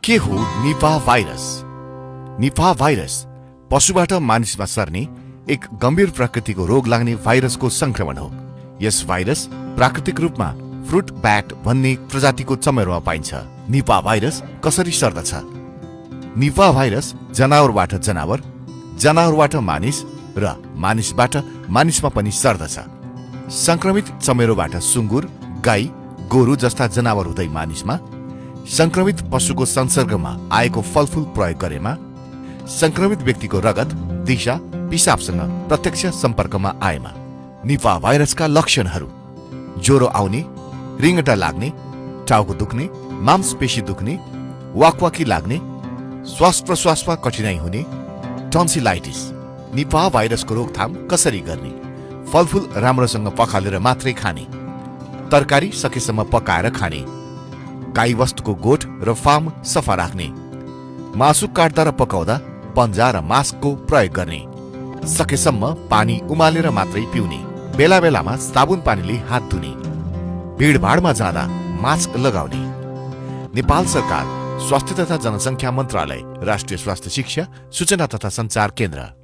के हो Nipah virus? Nipah virus पशुबाट मानिसमा सर्ने एक गम्भीर प्रकृतिको रोग लाग्ने भाइरसको संक्रमण हो। यस भाइरस प्राकृतिक रूपमा फ्रुट ब्याट भन्ने प्रजातिको चमेरोमा पाइन्छ। निपाह भाइरस कसरी सर्दछ? निपाह भाइरस जनावरबाट जनावर, जनावरबाट मानिस र मानिसबाट मानिसमा पनि सर्दछ। संक्रमित चमेरोबाट सुँगुर, गाई, गोरु जस्ता जनावर हुँदै मानिसमा, संक्रमित पशुको संसर्गमा आएको फलफूल प्रयोग गरेमा, संक्रमित व्यक्तिको रगत, दिशा, पिसाबसँग प्रत्यक्ष सम्पर्कमा आएमा। निपाह भाइरसका लक्षणहरू: ज्वरो आउने, रिङ्गटा लाग्ने, टाउको दुख्ने, मांसपेशी दुख्ने, वाकवाकी लाग्ने, श्वास प्रश्वासमा कठिनाइ हुने, टन्सिलाइटिस। निपाह भाइरसको रोकथाम कसरी गर्ने? फलफूल राम्रोसँग पखालेर मात्रै खाने, तरकारी सकेसम्म पकाएर खाने, गाई वस्तुको गोठ र फार्म सफा राख्ने, मासु काट्दा र पकाउँदा पन्जा र मास्कको प्रयोग गर्ने, सकेसम्म पानी उमालेर मात्रै पिउने, बेला बेलामा साबुन पानीले हात धुने, भिडभाडमा जाँदा मास्क लगाउने। नेपाल सरकार स्वास्थ्य तथा जनसङ्ख्या मन्त्रालय, राष्ट्रिय स्वास्थ्य शिक्षा, सूचना तथा सञ्चार केन्द्र।